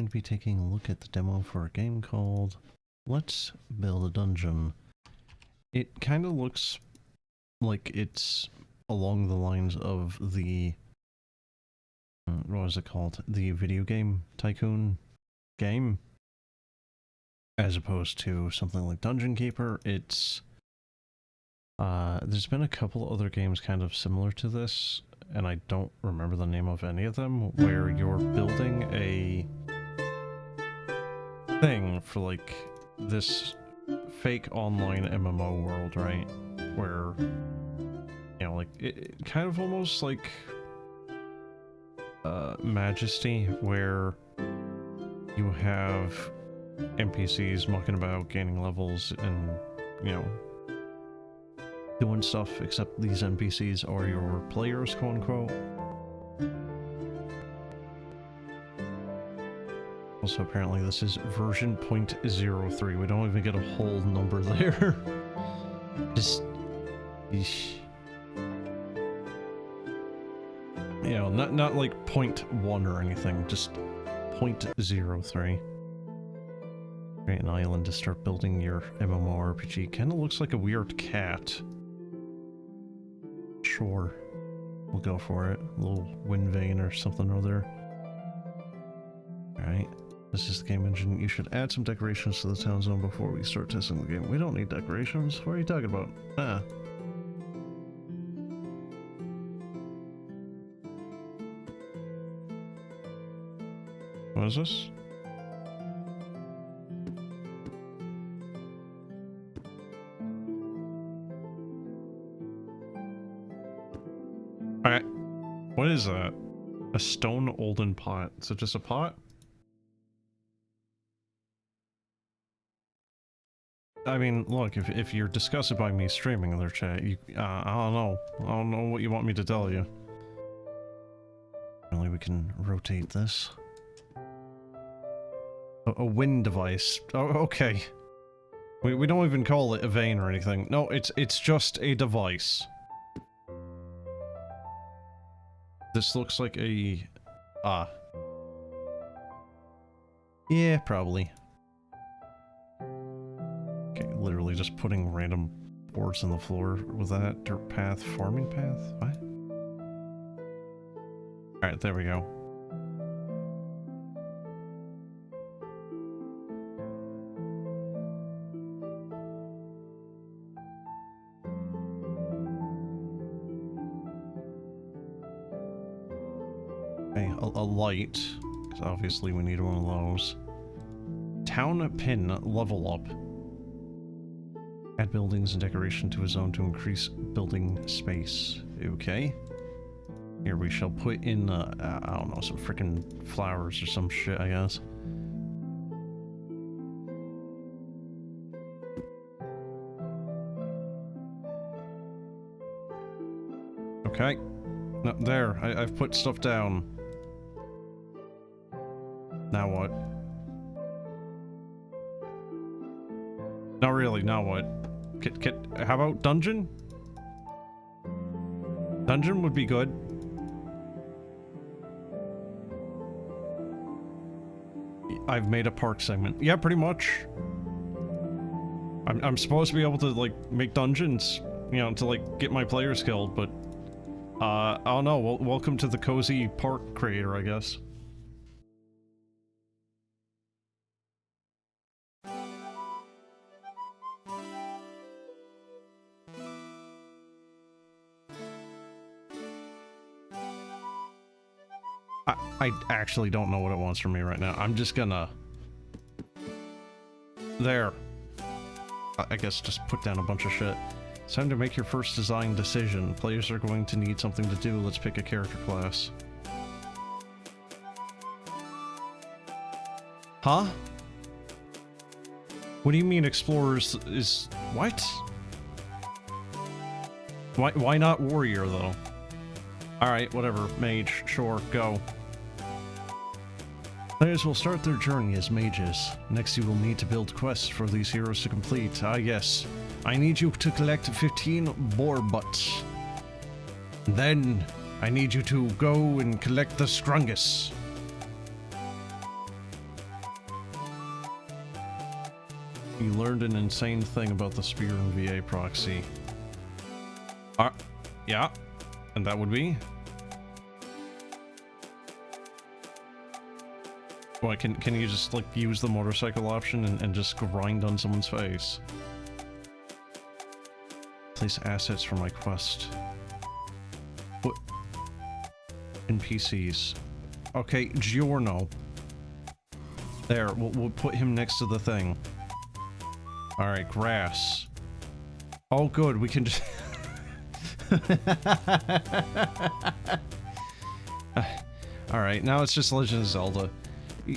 going to be taking a look at the demo for a game called Let's Build a Dungeon. It kind of looks like it's along the lines of the, what is it called? The video game tycoon game. As opposed to something like Dungeon Keeper. It's, there's been a couple other games kind of similar to this, and I don't remember the name of any of them, where you're building a thing for like this fake online MMO world, right? Where, you know, like, it kind of almost like Majesty, where you have NPCs mucking about, gaining levels, and, you know, doing stuff, except these NPCs are your players, quote-unquote. Also, apparently this is version 0.03. We don't even get a whole number there. Just... Eesh. You know, not like 0.1 or anything, just 0.03. Create an island to start building your MMORPG. Kinda looks like a weird cat. Sure. We'll go for it. A little wind vane or something or other. Alright. This is the game engine. You should add some decorations to the town zone before we start testing the game. We don't need decorations. What are you talking about? Ah. What is this? Alright. What is that? A stone olden pot. Is it just a pot? I mean, look, if you're disgusted by me streaming in their chat, you, I don't know. I don't know what you want me to tell you. Apparently we can rotate this. A wind device. Oh, okay. We don't even call it a vane or anything. No, it's just a device. This looks like a... Yeah, probably. Okay, literally just putting random boards on the floor with that. Dirt path, farming path? What? Alright, there we go. A light, because obviously we need one of those. Town pin level up. Add buildings and decoration to a zone to increase building space. Okay. Here we shall put in, I don't know, some freaking flowers or some shit, I guess. Okay. No, there, I've put stuff down. Now what? Not really, now what? How about dungeon? Dungeon would be good. I've made a park segment. Yeah, pretty much. I'm supposed to be able to, like, make dungeons, you know, to, like, get my players killed, but... I don't know, welcome to the cozy park creator, I guess. I actually don't know what it wants from me right now. I'm just gonna... There. I guess just put down a bunch of shit. It's time to make your first design decision. Players are going to need something to do. Let's pick a character class. Huh? What do you mean explorers is... What? Why not warrior, though? Alright, whatever. Mage, sure, go. Players will start their journey as mages. Next you will need to build quests for these heroes to complete. Ah yes, I need you to collect 15 boar butts. Then, I need you to go and collect the strongest. You learned an insane thing about the Spear and VA proxy. Yeah. And that would be? Why, can you just, like, use the motorcycle option and just grind on someone's face? Place assets for my quest. What? NPCs. Okay, Giorno. There, we'll put him next to the thing. Alright, grass. Oh good, we can just... Alright, now it's just Legend of Zelda.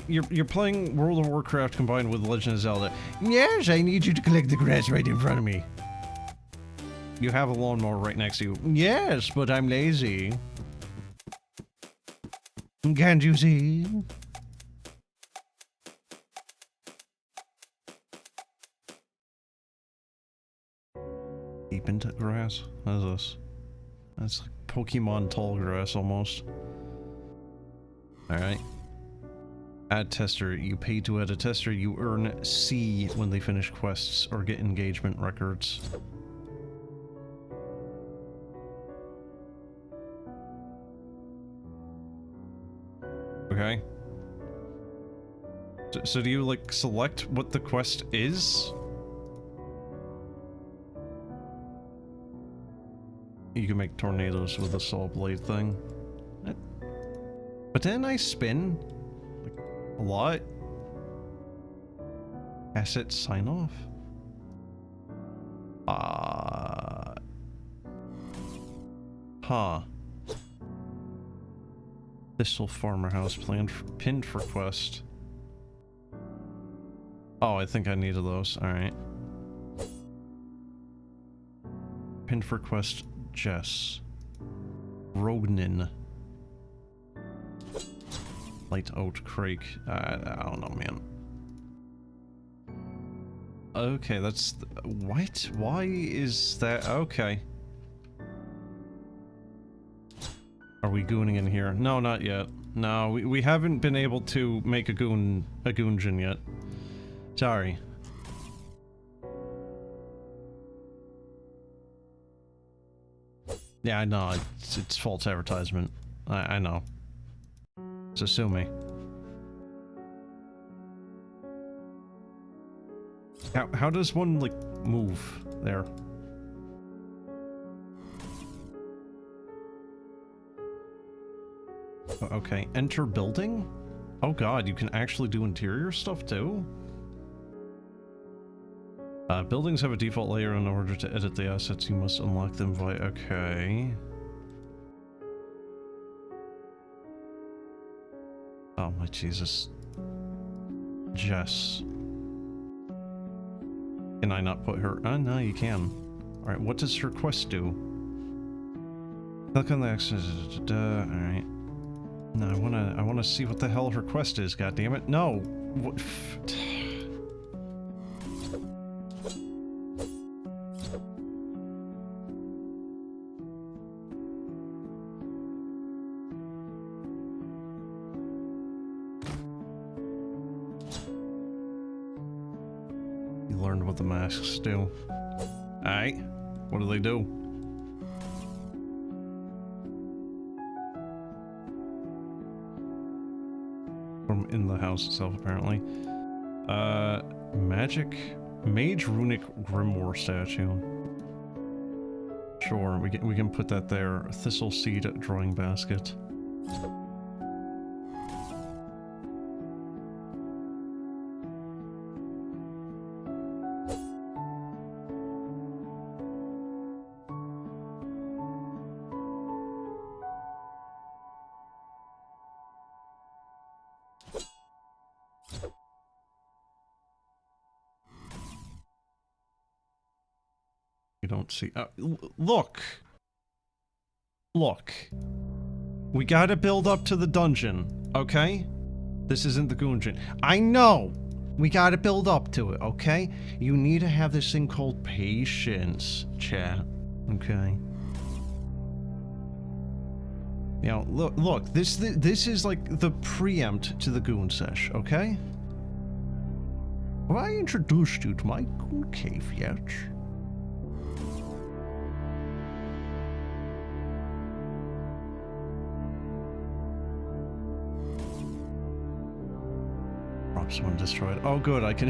You're playing World of Warcraft combined with Legend of Zelda. Yes, I need you to collect the grass right in front of me. You have a lawnmower right next to you. Yes, but I'm lazy. Can't you see? Deep into grass? What is this? That's like Pokemon tall grass almost. Alright. Add tester. You pay to add a tester. You earn C when they finish quests or get engagement records. Okay. So do you, like, select what the quest is? You can make tornadoes with a saw blade thing. But didn't I spin? Like, a lot? Asset sign off? Huh. Thistle Farmer House pinned for quest. Oh, I think I needed those. Alright. Pinned for quest, Jess. Rognin. Light Oat Creek. I don't know, man. Okay, that's... What? Why is that? Okay. Are we gooning in here? No, not yet. No, we haven't been able to make a goonjin yet. Sorry. Yeah, I know. It's false advertisement. I know. So sue me. How does one, like, move there? Okay, enter building? Oh god, you can actually do interior stuff too? Buildings have a default layer. In order to edit the assets, you must unlock them via... Okay. Oh my Jesus. Jess. Can I not put her... Oh, no, you can. Alright, what does her quest do? Click on the access... Alright. No, I wanna see what the hell her quest is, goddammit. No! What... You learned what the masks do. Alright. What do they do? From in the house itself, apparently. Magic... Mage Runic Grimoire statue. Sure, we can put that there. Thistle Seed drawing basket. Don't see. Look! Look. We gotta build up to the dungeon, okay? This isn't the Goonjin. I know! We gotta build up to it, okay? You need to have this thing called patience, chat. Okay? You know, look, this is like the preempt to the Goon Sesh, okay? Have I introduced you to my cool cave yet? Props one destroyed. Oh good, I can...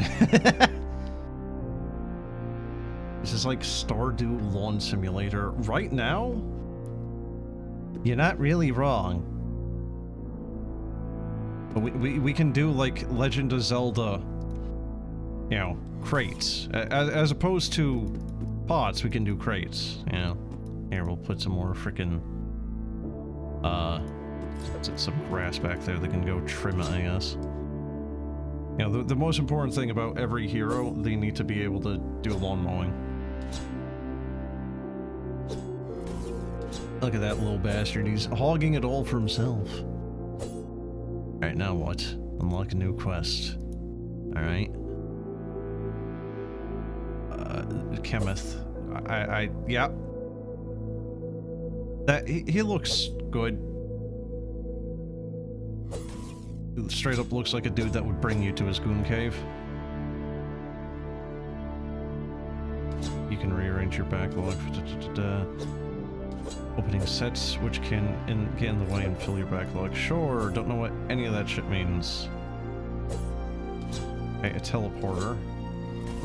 This is like Stardew Lawn Simulator. Right now? You're not really wrong. But we can do like Legend of Zelda, you know, crates. As opposed to pots, we can do crates, you know. Here, we'll put some more frickin' some grass back there that can go trim it, I guess. You know, the most important thing about every hero, they need to be able to do lawn mowing. Look at that little bastard, he's hogging it all for himself. Alright, now what? Unlock a new quest. Alright. Chemith. Yeah. That, he looks good. Straight up looks like a dude that would bring you to his goon cave. You can rearrange your backlog. Opening sets, which can get in the way and fill your backlog. Sure, don't know what any of that shit means. Okay, a teleporter.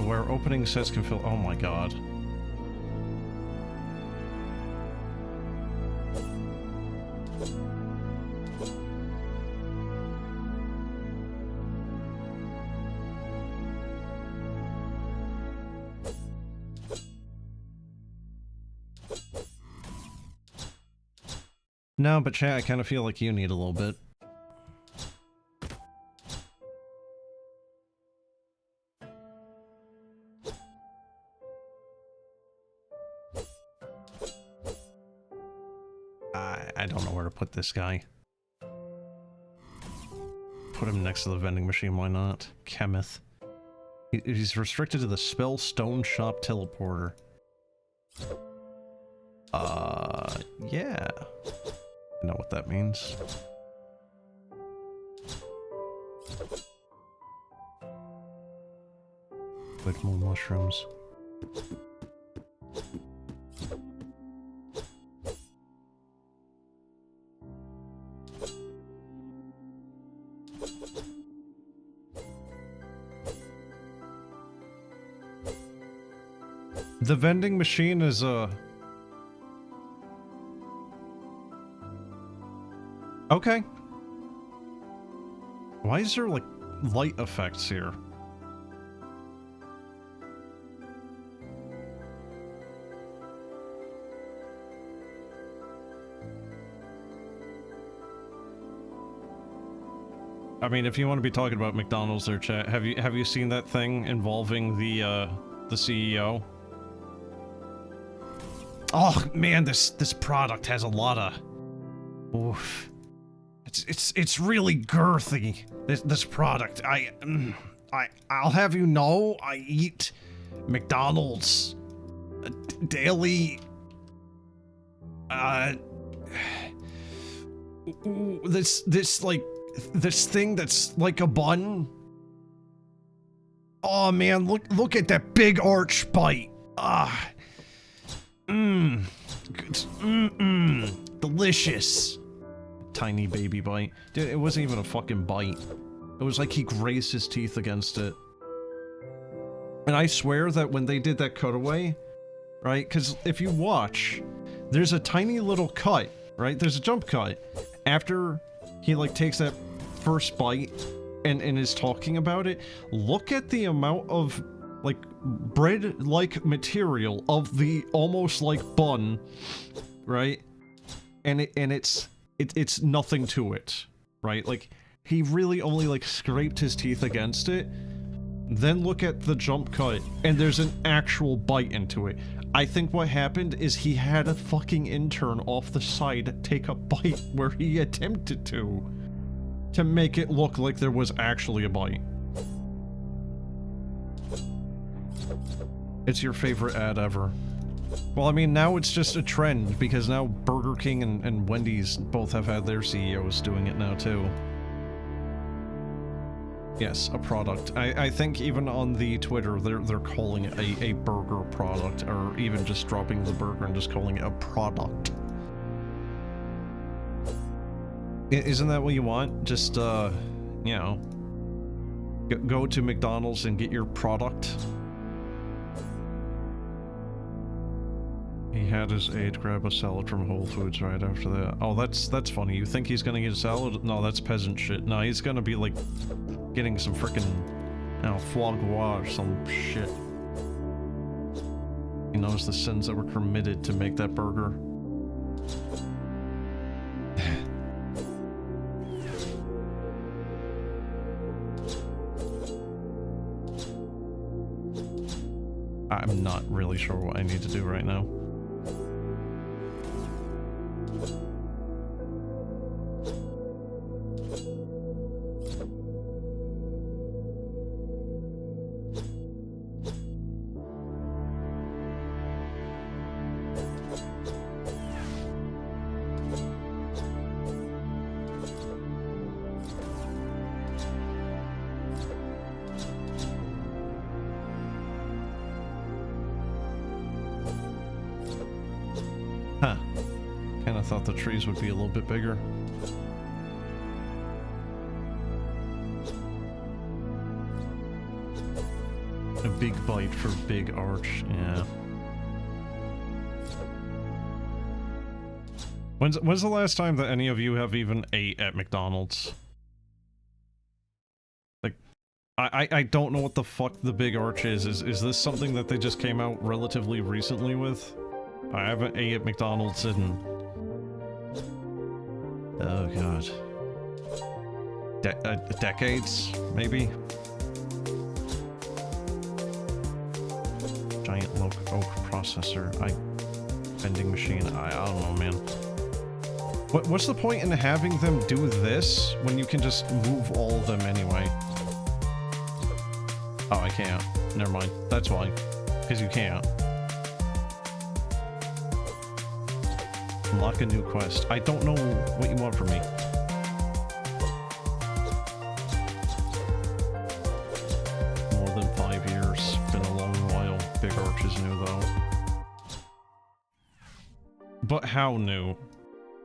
Where opening sets can fill... Oh my god. No, but chat, I kind of feel like you need a little bit. I don't know where to put this guy. Put him next to the vending machine, why not? Chemith. He's restricted to the Spell Stone Shop teleporter. Yeah. I know what that means. With more mushrooms. The vending machine is okay. Why is there, like, light effects here? I mean, if you want to be talking about McDonald's there, chat, have you seen that thing involving the CEO? Oh man, this product has a lot of... Oof. It's really girthy. This product. I'll have you know, I eat McDonald's daily. This thing that's like a bun. Oh man, look at that big arch bite. Delicious. Tiny baby bite. Dude, it wasn't even a fucking bite. It was like he grazed his teeth against it. And I swear that when they did that cutaway, right? Because if you watch, there's a tiny little cut, right? There's a jump cut. After he, like, takes that first bite and is talking about it, look at the amount of, like, bread-like material of the almost like bun, right? And it's nothing to it, right? Like, he really only, like, scraped his teeth against it. Then look at the jump cut, and there's an actual bite into it. I think what happened is he had a fucking intern off the side take a bite where he attempted to make it look like there was actually a bite. It's your favorite ad ever. Well, I mean, now it's just a trend, because now Burger King and Wendy's both have had their CEOs doing it now, too. Yes, a product. I think even on the Twitter, they're calling it a burger product, or even just dropping the burger and just calling it a product. Isn't that what you want? Just, you know, go to McDonald's and get your product. He had his aide grab a salad from Whole Foods right after that. Oh, that's funny. You think he's gonna get a salad? No, that's peasant shit. No, he's gonna be like getting some frickin', you know, foie gras or some shit. He knows the sins that were committed to make that burger. I'm not really sure what I need to do right now. Huh. Kinda thought the trees would be a little bit bigger. A big bite for big arch, yeah. When's the last time that any of you have even ate at McDonald's? Like, I don't know what the fuck the big arch is. Is this something that they just came out relatively recently with? I haven't ate at McDonald's in... oh god. Decades, maybe? Giant oak processor. Vending machine. I don't know, man. What's the point in having them do this when you can just move all of them anyway? Oh, I can't. Never mind. That's why. Because you can't. Unlock a new quest. I don't know what you want from me. More than 5 years. Been a long while. Big Arch is new, though. But how new?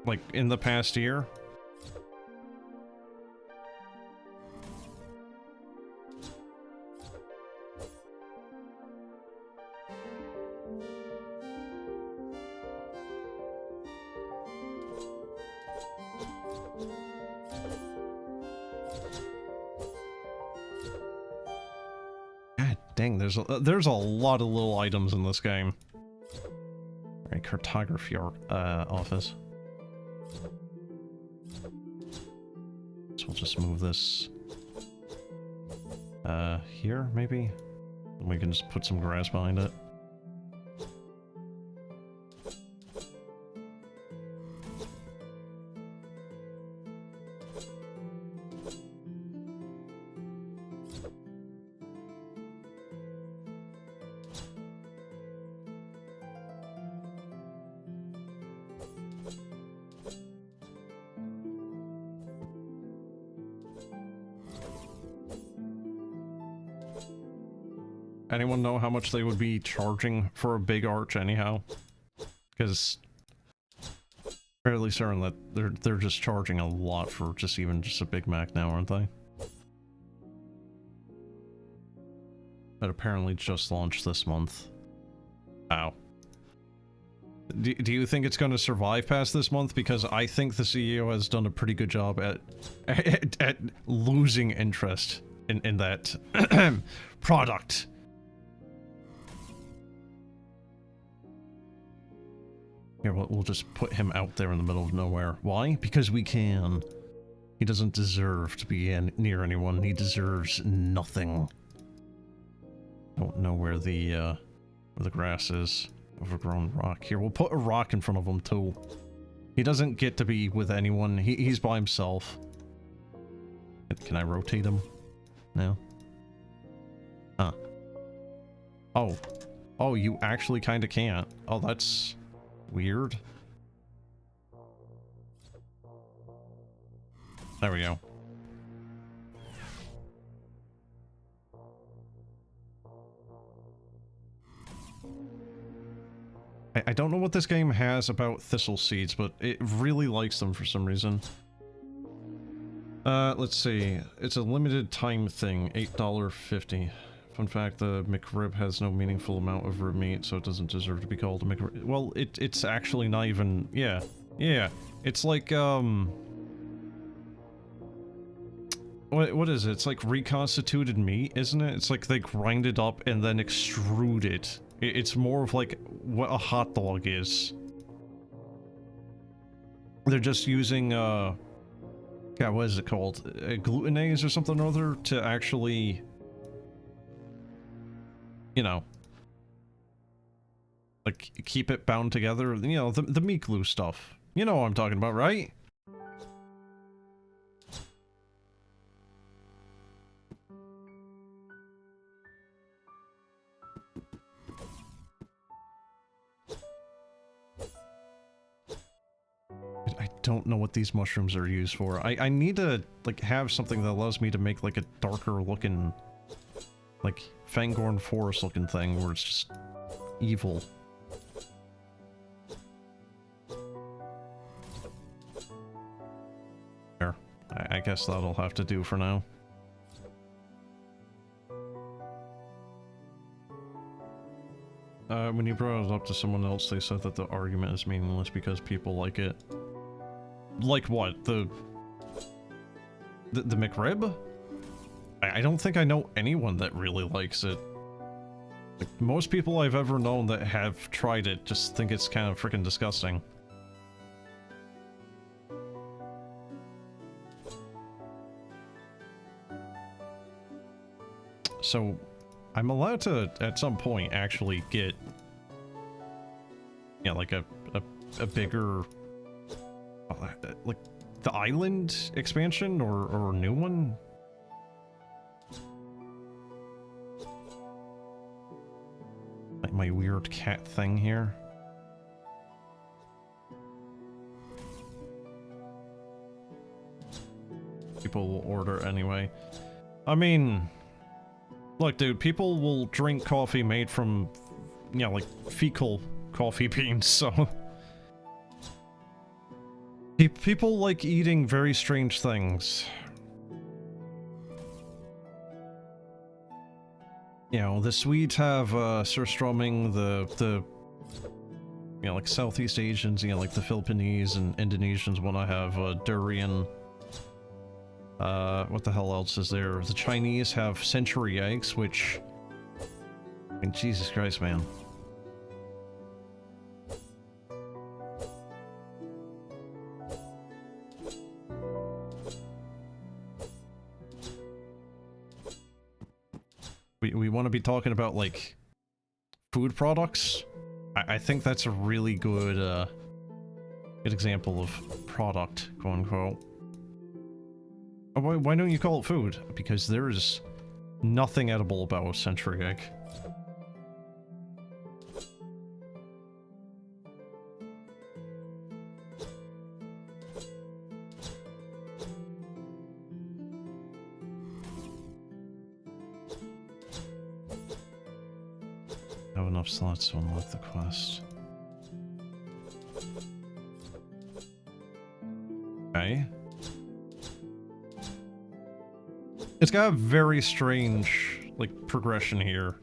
Like, in the past year? God dang, there's a lot of little items in this game. Alright, cartography office. So we'll just move this here, maybe? And we can just put some grass behind it. Anyone know how much they would be charging for a big arch anyhow? Because fairly certain that they're just charging a lot for just a Big Mac now, aren't they? That apparently just launched this month. Wow. Do you think it's going to survive past this month? Because I think the CEO has done a pretty good job at losing interest in that product. Here, we'll just put him out there in the middle of nowhere. Why? Because we can. He doesn't deserve to be near anyone. He deserves nothing. Don't know where the grass is. Overgrown rock. Here, we'll put a rock in front of him, too. He doesn't get to be with anyone. He's by himself. Can I rotate him? No? Huh. Oh. Oh, you actually kind of can't. Oh, that's... weird. There we go. I don't know what this game has about thistle seeds, but it really likes them for some reason. Let's see. It's a limited time thing, $8.50. Fun fact, the McRib has no meaningful amount of rib meat, so it doesn't deserve to be called a McRib. Well, it's actually not even... Yeah. Yeah. It's like, What is it? It's like reconstituted meat, isn't it? It's like they grind it up and then extrude it. It's more of like what a hot dog is. They're just using, yeah, what is it called? Glutenase or something or other to actually, you know, like keep it bound together. You know, the meat glue stuff. You know what I'm talking about, right? I don't know what these mushrooms are used for. I need to, like, have something that allows me to make, like, a darker looking, like, Fangorn Forest looking thing where it's just evil. There. I guess that'll have to do for now. When you brought it up to someone else, they said that the argument is meaningless because people like it. Like what? The McRib? I don't think I know anyone that really likes it. Like, most people I've ever known that have tried it just think it's kind of freaking disgusting. So, I'm allowed to, at some point, actually get, yeah, like a bigger, like, the island expansion, or a new one? Like my weird cat thing here. People will order anyway. I mean... Look, dude, people will drink coffee made from, you know, like, fecal coffee beans, so... People like eating very strange things. You know, the Swedes have, surströmming, the... You know, like, Southeast Asians, you know, like the Philippines and Indonesians wanna have, durian. What the hell else is there? The Chinese have century eggs, which... I mean, Jesus Christ, man. We want to be talking about, like, food products? I think that's a really good, good example of product, quote-unquote. Why don't you call it food? Because there is nothing edible about a century egg. Have enough slots to unlock the quest. Okay. It's got a very strange, like, progression here.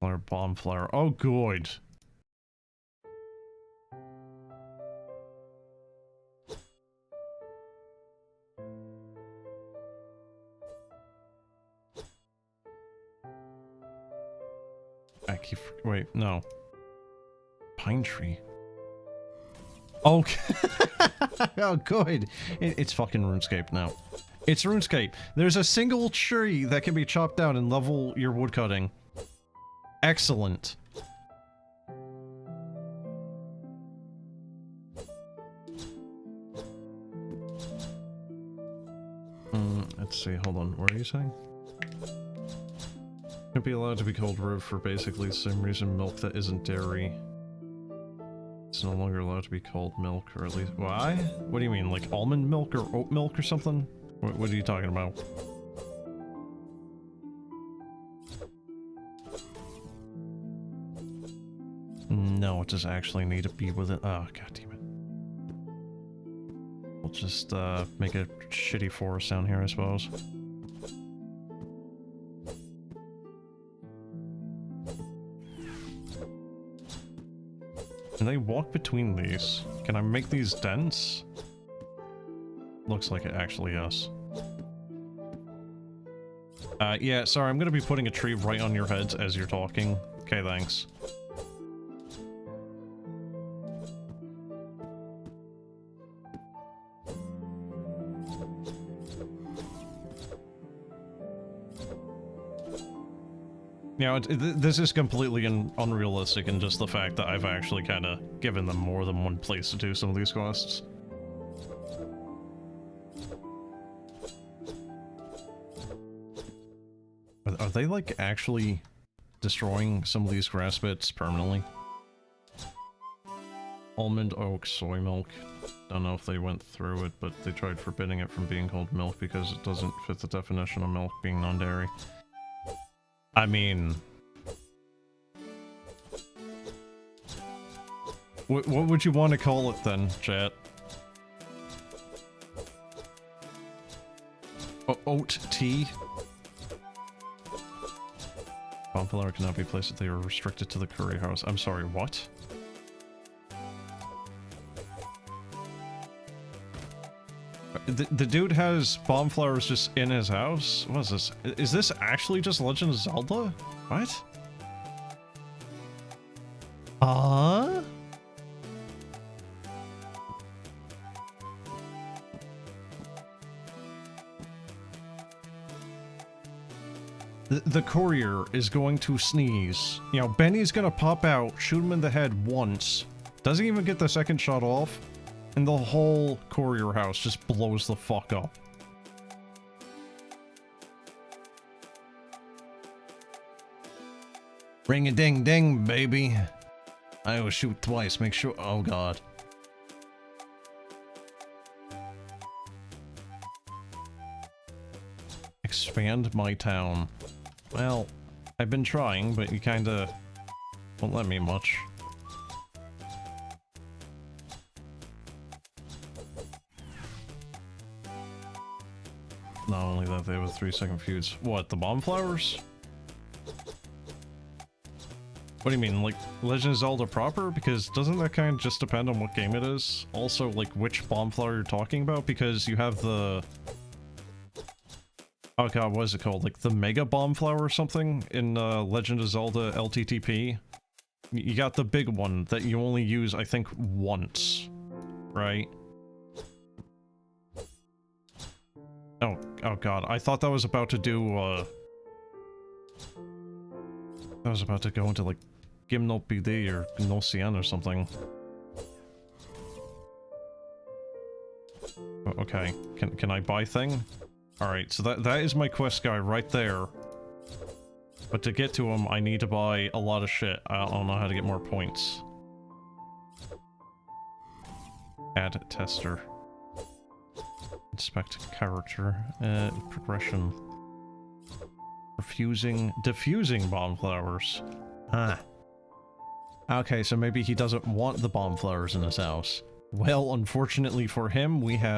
Flower, bomb flower. Oh, good. I keep... Wait, no. Pine tree. Okay. Oh, good. It's fucking RuneScape now. It's RuneScape. There's a single tree that can be chopped down and level your woodcutting. Excellent. Let's see, hold on. What are you saying? Can't be allowed to be called rib for basically the same reason milk that isn't dairy. It's no longer allowed to be called milk, or at least... Why? What do you mean, like almond milk or oat milk or something? What are you talking about? No, it does actually need to be within... Oh, god damn it. We'll just, make a shitty forest down here, I suppose. Can they walk between these? Can I make these dense? Looks like it actually is. Yeah, sorry, I'm gonna be putting a tree right on your heads as you're talking. Okay, thanks. You know, this is completely unrealistic in just the fact that I've actually kind of given them more than one place to do some of these quests. Are they, like, actually destroying some of these grass bits permanently? Almond, oak, soy milk. Don't know if they went through it, but they tried forbidding it from being called milk because it doesn't fit the definition of milk being non-dairy. I mean... What would you want to call it then, chat? Oat tea? Bonfire cannot be placed if they are restricted to the curry house. I'm sorry, what? The dude has bomb flowers just in his house? What is this? Is this actually just Legend of Zelda? What? The courier is going to sneeze. You know, Benny's gonna pop out, shoot him in the head once, doesn't even get the second shot off, and the whole courier house just blows the fuck up. Ring-a-ding-ding, baby. I will shoot twice, make sure— oh god. Expand my town. Well, I've been trying, but you kinda won't let me much. Not only that, they have a 3-second fuse. What, the bomb flowers? What do you mean, like Legend of Zelda proper? Because doesn't that kind of just depend on what game it is? Also, like, which bomb flower you're talking about? Because you have the... oh god, what is it called? Like the Mega Bomb Flower or something in Legend of Zelda LTTP? You got the big one that you only use, I think, once, right? Oh god, I thought that was about to do, that was about to go into, like, Gimnol BD or Gnosian or something. Okay, can I buy thing? Alright, so that is my quest guy right there. But to get to him, I need to buy a lot of shit. I don't know how to get more points. Add tester. Inspect character. Progression. Diffusing bomb flowers. Ah. Okay, so maybe he doesn't want the bomb flowers in his house. Well, unfortunately for him, we put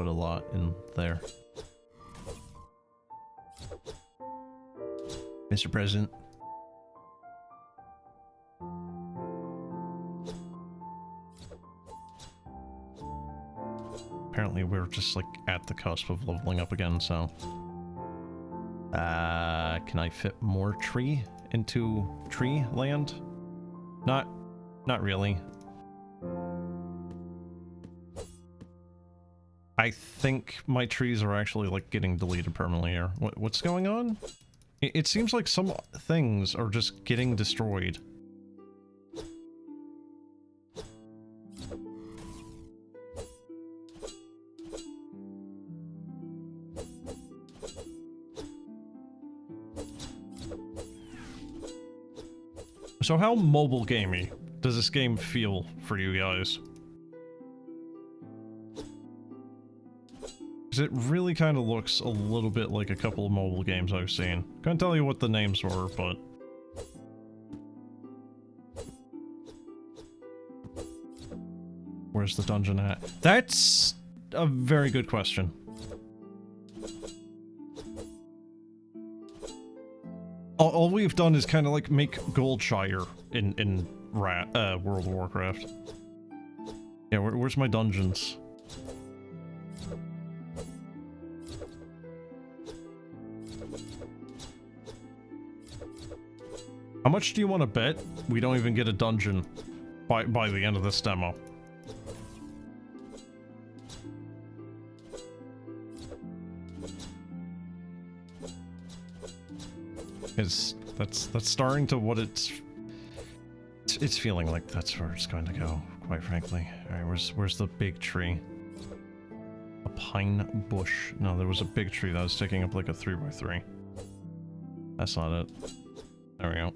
a lot in there. Mr. President. Apparently we're just like at the cusp of leveling up again, so can I fit more tree into tree land? Not really. I think my trees are actually, like, getting deleted permanently here. What's going on? It seems like some things are just getting destroyed. So how mobile gamey does this game feel for you guys? Because it really kind of looks a little bit like a couple of mobile games I've seen. Can't tell you what the names were, but... Where's the dungeon at? That's a very good question. All we've done is kind of like make Goldshire in World of Warcraft. Yeah, where's my dungeons? How much do you want to bet we don't even get a dungeon by the end of this demo? Because that's starting to what it's feeling like that's where it's going to go, quite frankly. Alright, where's the big tree? A pine bush. No, there was a big tree that was taking up like a 3x3. That's not it. There we go.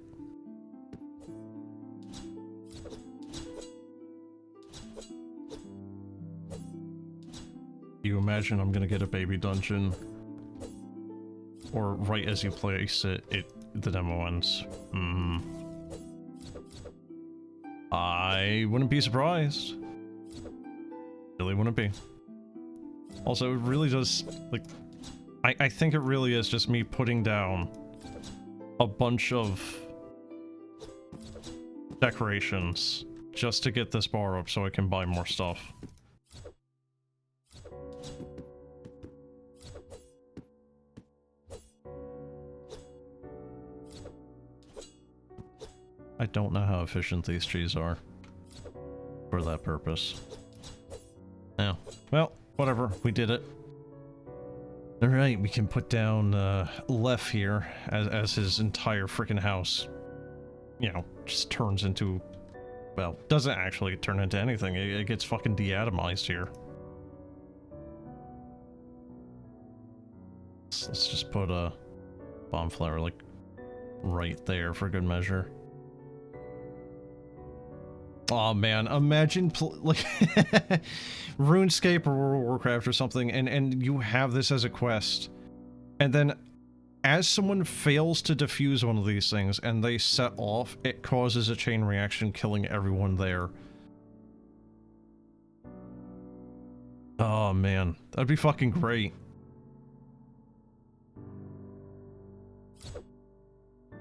You imagine I'm gonna get a baby dungeon, or right as you place it, the demo ends. I wouldn't be surprised. Really wouldn't be. Also, it really does, like, I think it really is just me putting down a bunch of decorations just to get this bar up so I can buy more stuff. I don't know how efficient these trees are for that purpose. Yeah. Well, whatever. We did it. Alright, we can put down Lef here as his entire freaking house, you know, just turns into, well, doesn't actually turn into anything. It gets fucking deatomized here. Let's just put a bomb flower, like, right there for good measure. Oh man, imagine like RuneScape or World of Warcraft or something, and you have this as a quest, and then as someone fails to defuse one of these things and they set off, it causes a chain reaction, killing everyone there. Oh man, that'd be fucking great.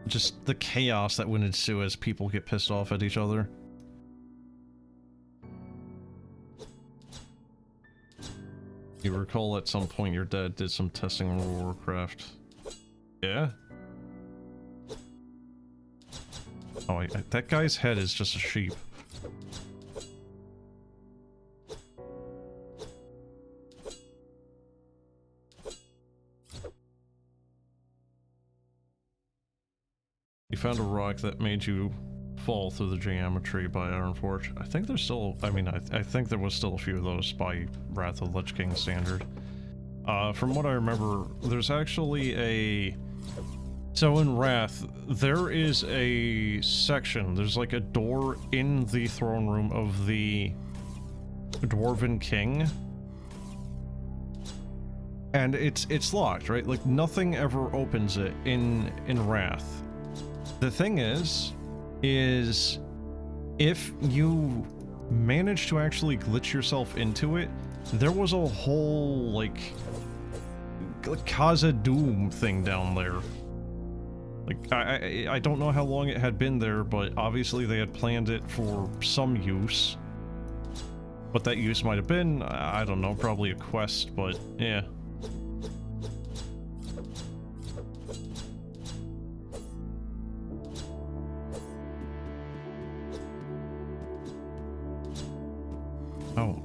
Just the chaos that would ensue as people get pissed off at each other. You recall at some point your dad did some testing on World of Warcraft. Yeah? Oh, that guy's head is just a sheep. You found a rock that made you fall through the geometry by Ironforge. I think there's still, I mean, I think there was still a few of those by Wrath of the Lich King standard. From what I remember, there's actually a... So in Wrath, there is a section, there's like a door in the throne room of the Dwarven King. And it's locked, right? Like, nothing ever opens it in Wrath. The thing is if you manage to actually glitch yourself into it, there was a whole, like Casa Doom thing down there. Like, I don't know how long it had been there, but obviously they had planned it for some use. What that use might have been, I don't know, probably a quest, but yeah.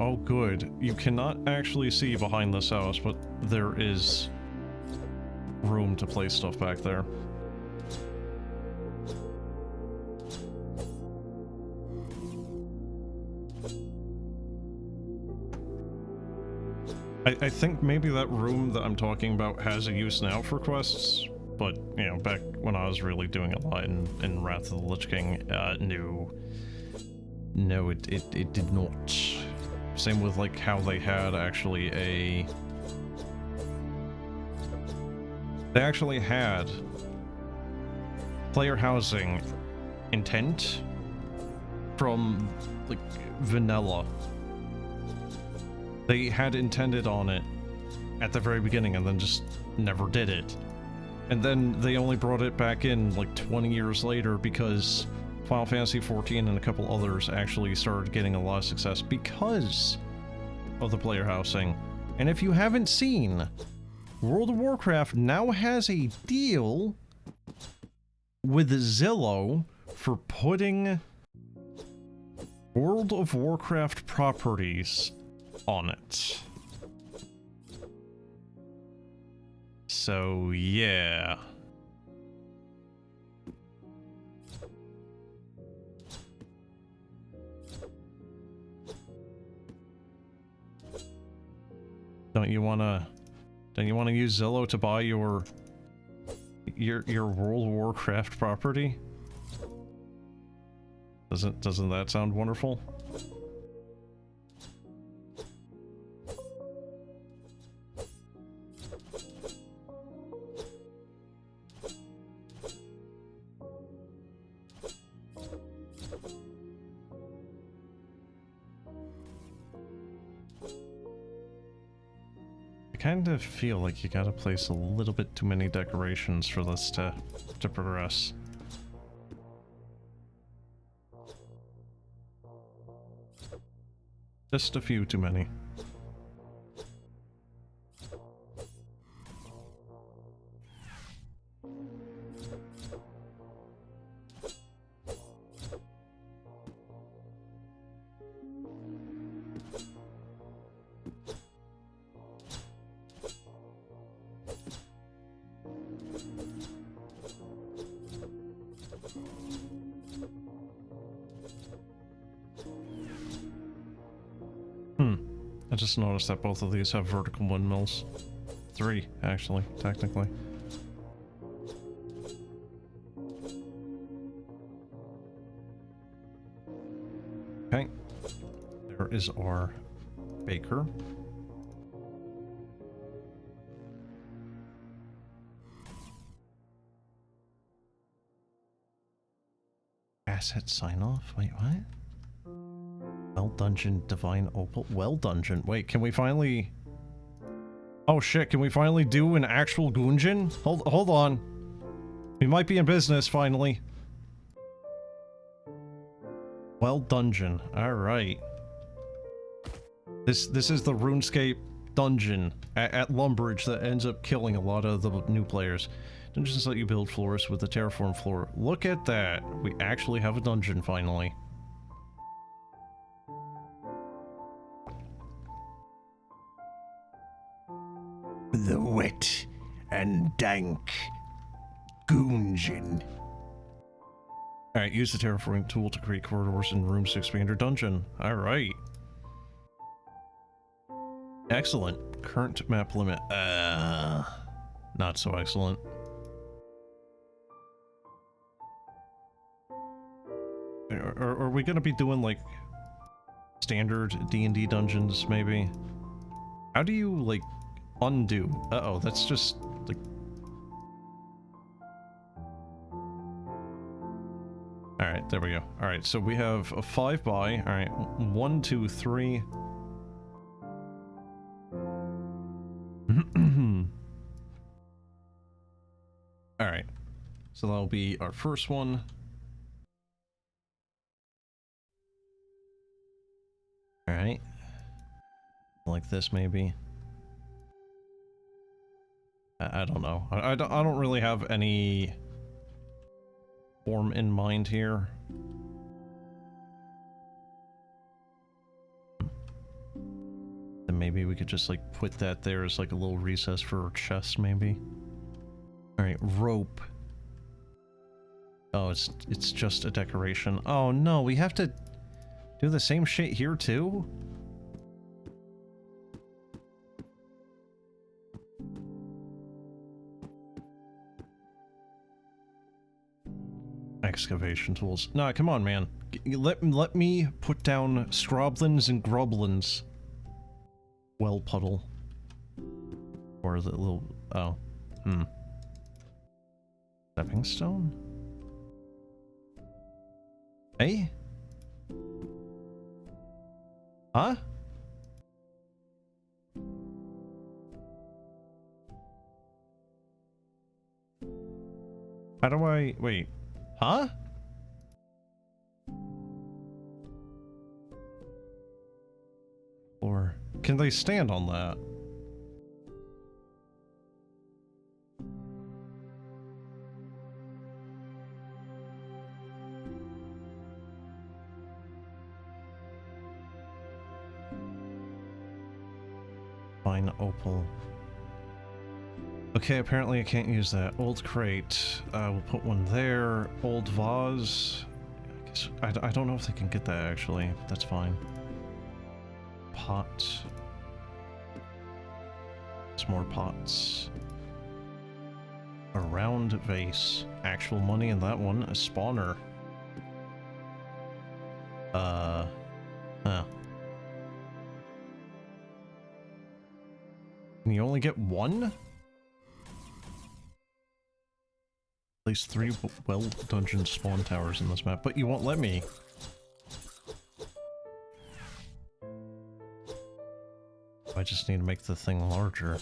Oh good. You cannot actually see behind this house, but there is room to place stuff back there. I think maybe that room that I'm talking about has a use now for quests, but, you know, back when I was really doing a lot in Wrath of the Lich King, no, it did not. Same with, like, how they had actually a They actually had player housing intent from, like, vanilla. They had intended on it at the very beginning and then just never did it. And then they only brought it back in like 20 years later because Final Fantasy XIV and a couple others actually started getting a lot of success because of the player housing. And if you haven't seen, World of Warcraft now has a deal with Zillow for putting World of Warcraft properties on it. So, yeah. Don't you wanna use Zillow to buy your World of Warcraft property? Doesn't that sound wonderful? I kind of feel like you gotta place a little bit too many decorations for this to progress. Just a few too many. I just noticed that both of these have vertical windmills. 3, actually, technically. Okay. There is our baker. Asset sign off? Wait, what? Well dungeon, divine opal. Well dungeon. Wait, can we finally... Oh shit, can we finally do an actual Gungeon? Hold on. We might be in business finally. Well dungeon. Alright. This is the RuneScape dungeon at Lumbridge that ends up killing a lot of the new players. Dungeons let you build floors with the terraform floor. Look at that. We actually have a dungeon finally. The wet and dank Gungeon. Alright, use the terraforming tool to create corridors and rooms to expand your dungeon. Alright. Excellent. Current map limit. Not so excellent. Are we gonna be doing, like, standard D&D dungeons, maybe? How do you, like, undo? Uh-oh, that's just, like... Alright, there we go. Alright, so we have a 5 by. Alright, 1, 2, 3... Alright, so that'll be our first one. Alright. Like this, maybe. I don't know. I don't really have any form in mind here. Then maybe we could just, like, put that there as, like, a little recess for our chest, maybe. Alright, rope. Oh, it's just a decoration. Oh no, we have to do the same shit here too? Excavation tools. Nah, come on, man. Let me put down scroblins and grublins. Well puddle. Or the little... Oh. Stepping stone? Hey? Huh? How do I... Wait. Huh? Or can they stand on that? Fine opal. Okay, apparently I can't use that. Old crate. We'll put one there. Old vase. I guess I don't know if they can get that actually. That's fine. Pot. Some more pots. A round vase. Actual money in that one. A spawner. Huh. Can you only get one? Place 3 well dungeon spawn towers in this map, but you won't let me. I just need to make the thing larger.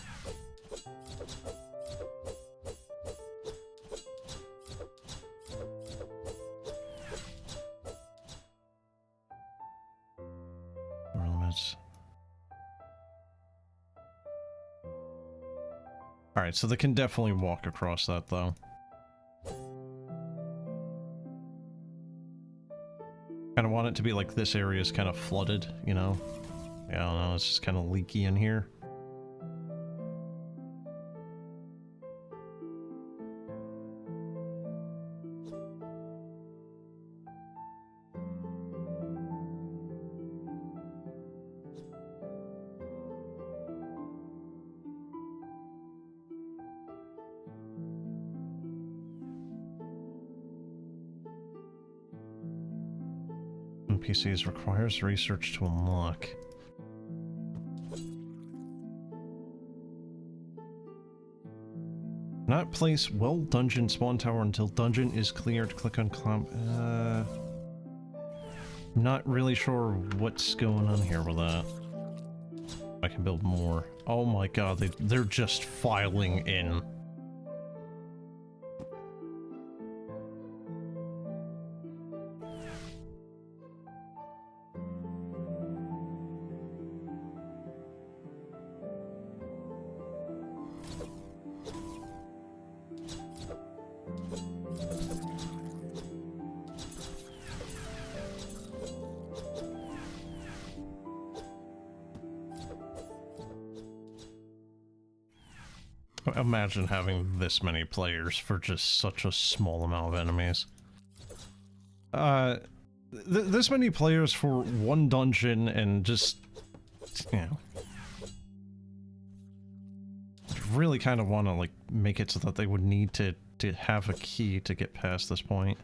Alright, so they can definitely walk across that though. Kind of want it to be like this area is kind of flooded, you know? Yeah, I don't know, it's just kind of leaky in here. NPCs requires research to unlock. Not place well dungeon spawn tower until dungeon is cleared. Click on clamp. I'm not really sure what's going on here with that. I can build more. Oh my god, they're just filing in. Imagine having this many players for just such a small amount of enemies. This many players for one dungeon and just, you know. Really kind of want to, like, make it so that they would need to have a key to get past this point.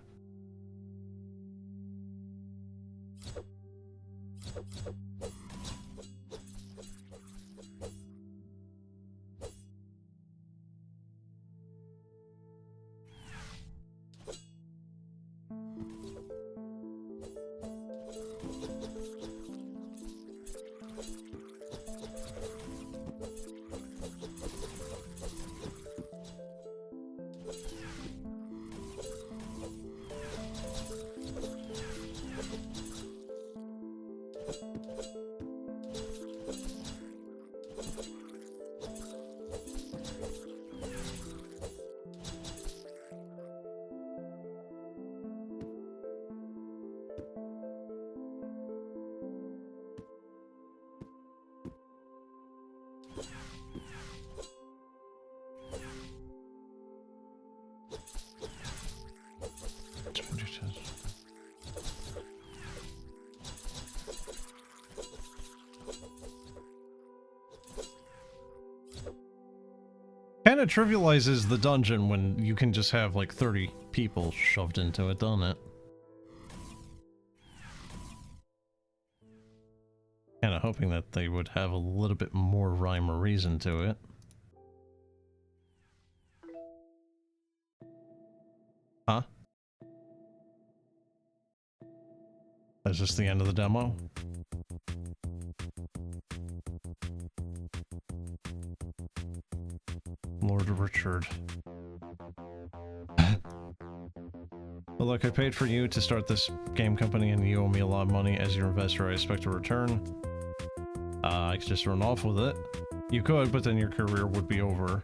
Kind of trivializes the dungeon when you can just have like 30 people shoved into it, doesn't it? Kind of hoping that they would have a little bit more rhyme or reason to it. Huh? Is this the end of the demo? Lord Richard. Well, look, I paid for you to start this game company and you owe me a lot of money. As your investor, I expect a return. I could just run off with it. You could, but then your career would be over.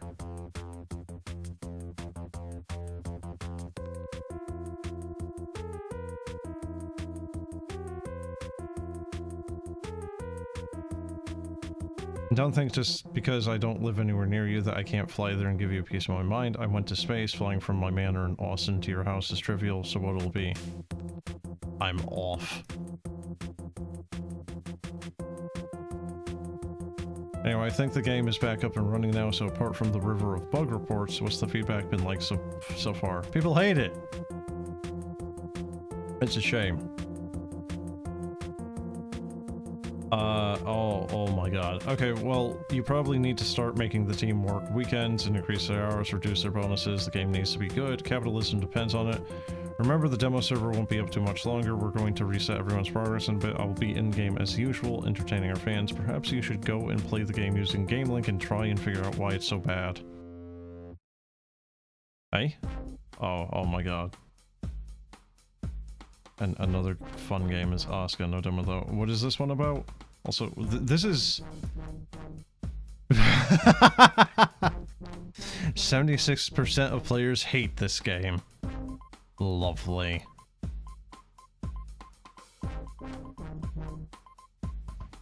Don't think just because I don't live anywhere near you that I can't fly there and give you a piece of my mind. I went to space. Flying from my manor in Austin to your house is trivial, so what it'll be? I'm off. Anyway, I think the game is back up and running now, so apart from the river of bug reports, what's the feedback been like so far? People hate it! It's a shame. Oh my god. Okay, well, you probably need to start making the team work weekends and increase their hours, reduce their bonuses. The game needs to be good. Capitalism depends on it. Remember, the demo server won't be up too much longer. We're going to reset everyone's progress in a bit. I'll be in-game as usual, entertaining our fans. Perhaps you should go and play the game using Game Link and try and figure out why it's so bad. Hey? Oh my god. And another fun game is Oscar, no demo though. What is this one about? Also, this is... 76% of players hate this game. Lovely.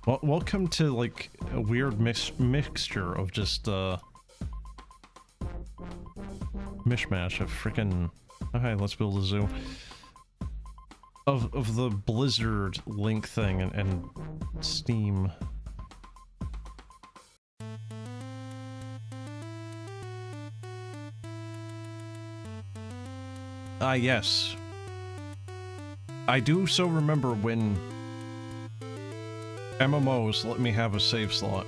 Well, welcome to, like, a weird mixture of just, mishmash of frickin'... Okay, let's build a zoo. Of the Blizzard Link thing and Steam. Yes. I do so remember when MMOs let me have a save slot.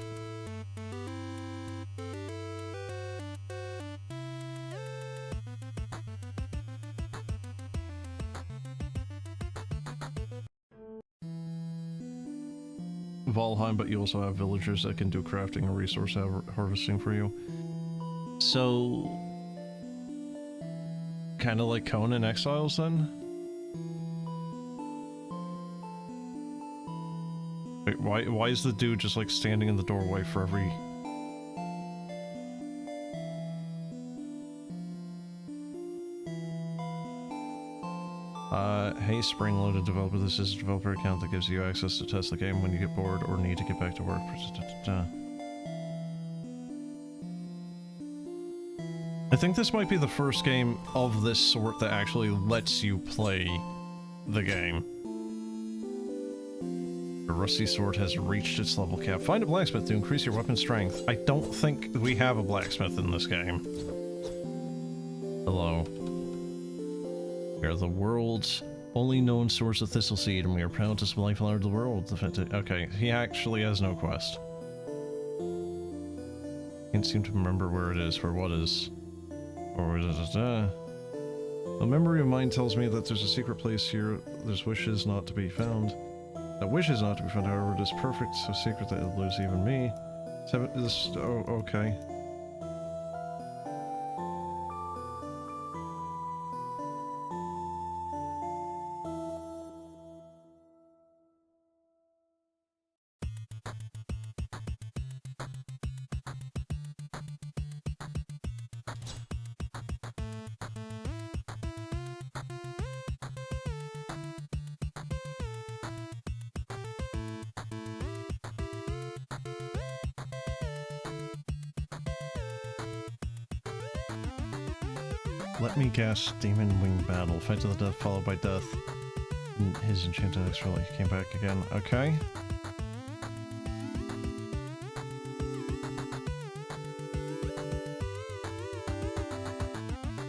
Valheim, but you also have villagers that can do crafting and resource harvesting for you. So... kind of like Conan Exiles, then? Wait, why is the dude just, like, standing in the doorway for every... Hey, Spring-Loaded Developer, this is a developer account that gives you access to test the game when you get bored or need to get back to work. I think this might be the first game of this sort that actually lets you play the game. Your rusty sword has reached its level cap. Find a blacksmith to increase your weapon strength. I don't think we have a blacksmith in this game. Hello. We are the world's only known source of thistle seed, and we are proud to supply flower to the world. Okay, he actually has no quest. Can't seem to remember where it is, for what is... A memory of mine tells me that there's a secret place here. There's wishes not to be found. That wishes not to be found, however, it is perfect, so secret that it eludes even me. Oh, okay. Let me guess, Demon Wing Battle. Fight to the death, followed by death. And his enchanted X really came back again. Okay.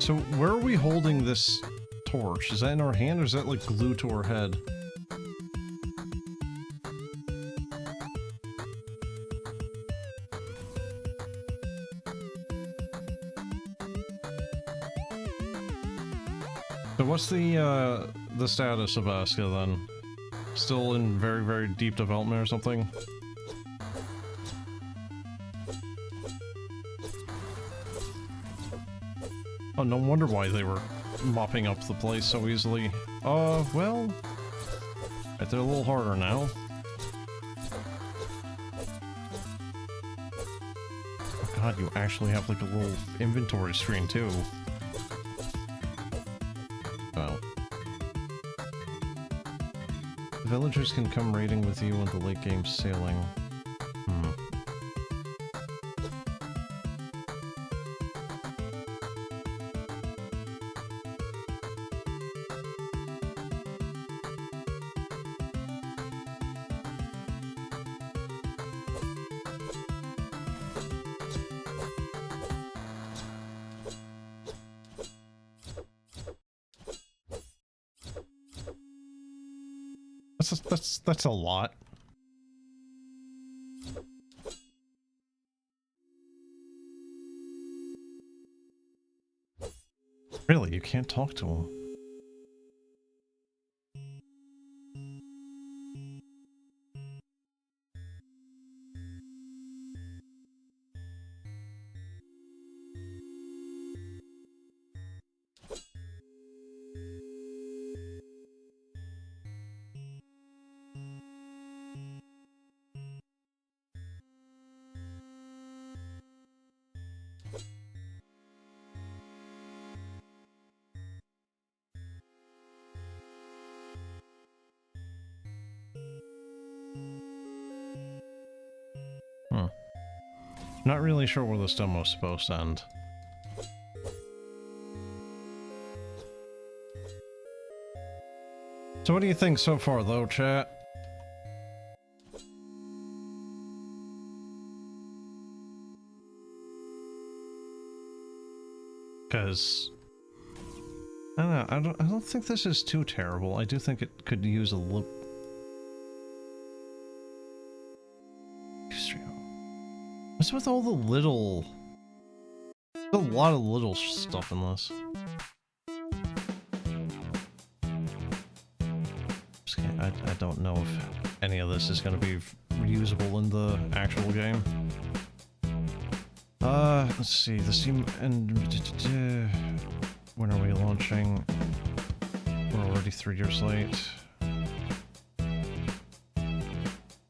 So, where are we holding this torch? Is that in our hand, or is that, like, glued to our head? So what's the status of Aska then? Still in very, very deep development or something? Oh, no wonder why they were mopping up the place so easily. Well... they're a little harder now. Oh god, you actually have like a little inventory screen too. Well. Villagers can come raiding with you on the late game sailing. That's a lot. Really, you can't talk to him. Not really sure where this demo's supposed to end. So what do you think so far though, chat? Because I don't know, I don't think this is too terrible. I do think it could use a little. What's with all the little... There's a lot of little stuff in this. I don't know if any of this is going to be reusable in the actual game. Let's see, the Steam... and when are we launching? We're already 3 years late.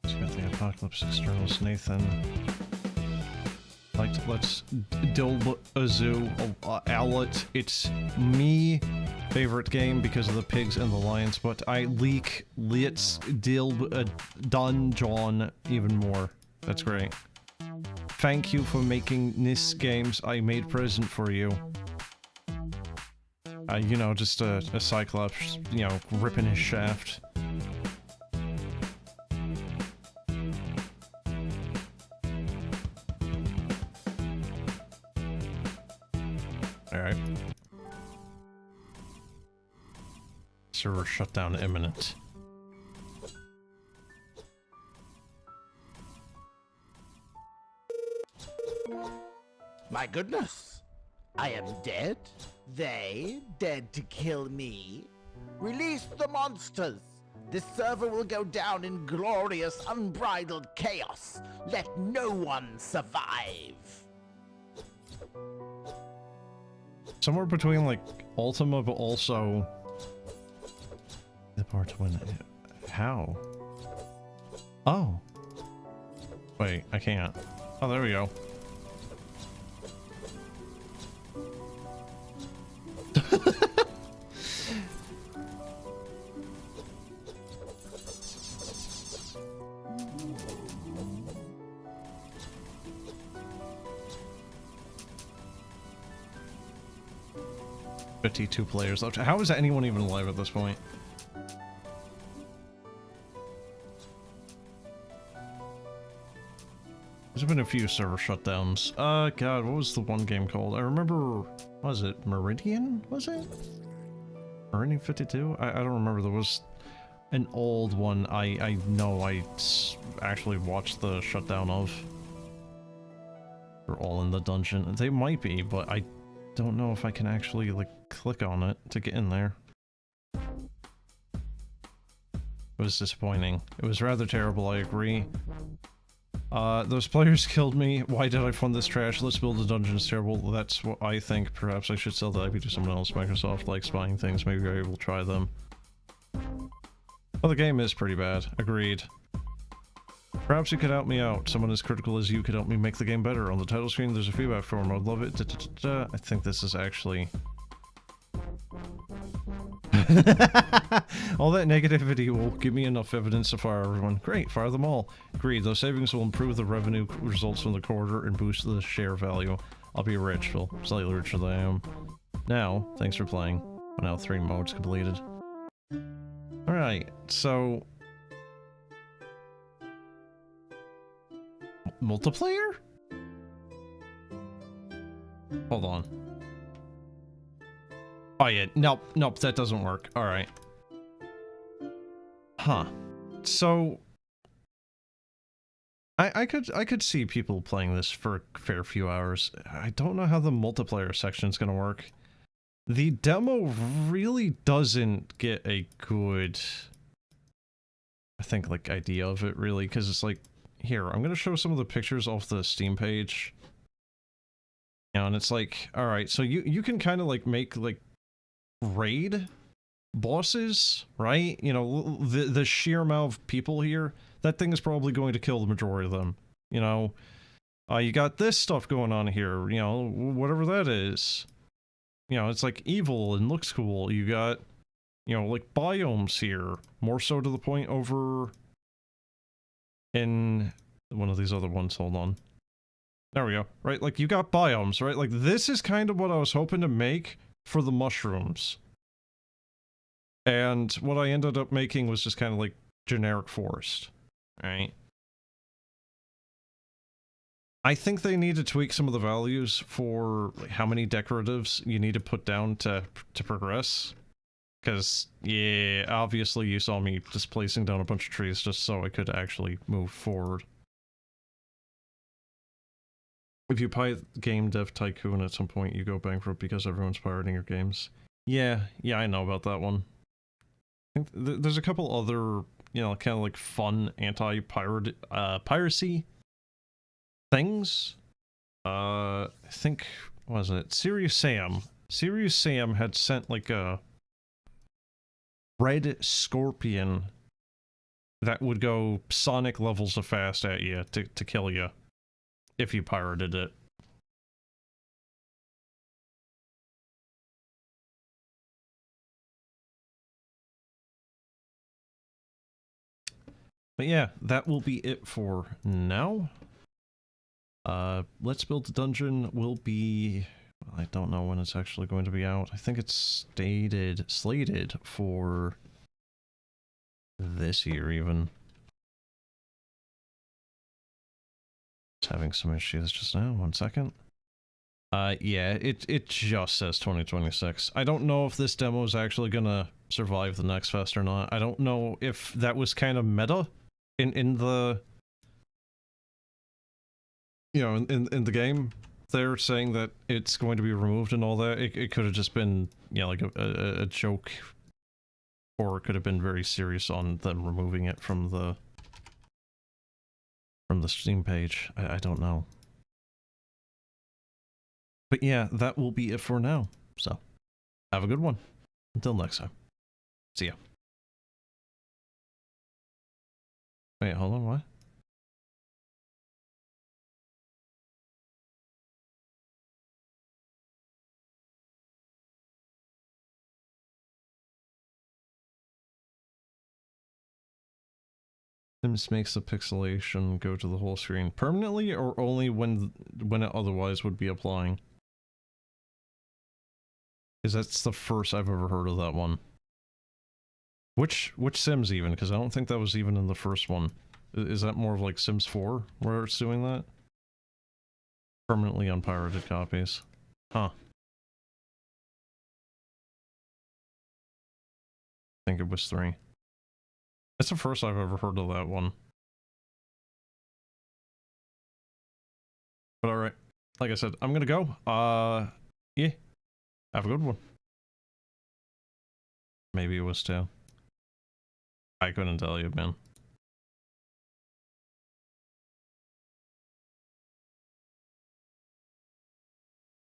Let's get the Apocalypse Externals, Nathan. Let's Dilb a Zoo Owlet. It's me favorite game because of the pigs and the lions, but I leak Let's Dilb a Dungeon even more. That's great. Thank you for making this games I made present for you. You know, just a Cyclops, you know, ripping his shaft. Alright. Server shutdown imminent. My goodness! I am dead? They dead to kill me? Release the monsters! This server will go down in glorious, unbridled chaos. Let no one survive! Somewhere between, like, Ultima, but also... the part when... How? Oh. Wait, I can't. Oh, there we go. $52 players left. How is anyone even alive at this point? There's been a few server shutdowns. God, what was the one game called? I remember, was it Meridian? Was it? Meridian 52? I don't remember. There was an old one I know I actually watched the shutdown of. They're all in the dungeon. They might be, but I don't know if I can actually, like, click on it to get in there. It was disappointing. It was rather terrible, I agree. Those players killed me. Why did I fund this trash? Let's build a dungeon is terrible. That's what I think. Perhaps I should sell the IP to someone else. Microsoft likes buying things. Maybe I will try them. Well, the game is pretty bad. Agreed. Perhaps you could help me out. Someone as critical as you could help me make the game better. On the title screen, there's a feedback form. I'd love it. I think this is actually... All that negativity will give me enough evidence to fire everyone. Great, fire them all. Agreed, those savings will improve the revenue results from the quarter and boost the share value. I'll be rich, well, slightly richer than I am. Now, thanks for playing. Now 3 modes completed. Alright, so... multiplayer? Hold on. Oh yeah, nope, that doesn't work. Alright. Huh. So... I could see people playing this for a fair few hours. I don't know how the multiplayer section's gonna work. The demo really doesn't get a good... I think, like, idea of it, really, because it's like... Here, I'm gonna show some of the pictures off the Steam page. You know, and it's like, alright, so you can kind of, like, make, like, raid bosses, right? You know, the sheer amount of people here, that thing is probably going to kill the majority of them. You know, you got this stuff going on here, you know, whatever that is. You know, it's like evil and looks cool. You got, you know, like biomes here, more so to the point over in one of these other ones. Hold on. There we go. Right, like you got biomes, right? Like this is kind of what I was hoping to make for the mushrooms. And what I ended up making was just kind of like generic forest, right? I think they need to tweak some of the values for like, how many decoratives you need to put down to progress. Because, yeah, obviously you saw me just placing down a bunch of trees just so I could actually move forward. If you buy Game Dev Tycoon at some point, you go bankrupt because everyone's pirating your games. Yeah, I know about that one. I think there's a couple other, you know, kind of like fun anti-piracy things. I think, what was it? Serious Sam. Serious Sam had sent like a red scorpion that would go Sonic levels of fast at you to kill you if you pirated it. But yeah, that will be it for now. Let's Build a Dungeon will be... well, I don't know when it's actually going to be out. I think it's slated for this year even. It's having some issues just now, 1 second. Yeah, it just says 2026. I don't know if this demo is actually gonna survive the next fest or not. I don't know if that was kind of meta in the... you know, in the game. They're saying that it's going to be removed and all that. It could have just been, you know, like a joke. Or it could have been very serious on them removing it from the Steam page. I don't know. But yeah, that will be it for now. So, have a good one. Until next time. See ya. Wait, hold on, what? Sims makes the pixelation go to the whole screen permanently or only when it otherwise would be applying? Because that's the first I've ever heard of that one. Which Sims even? Because I don't think that was even in the first one. Is that more of like Sims 4 where it's doing that? Permanently unpirated copies. Huh. I think it was 3. That's the first I've ever heard of that one. But alright. Like I said, I'm gonna go. Yeah. Have a good one. Maybe it was 2. I couldn't tell you, man.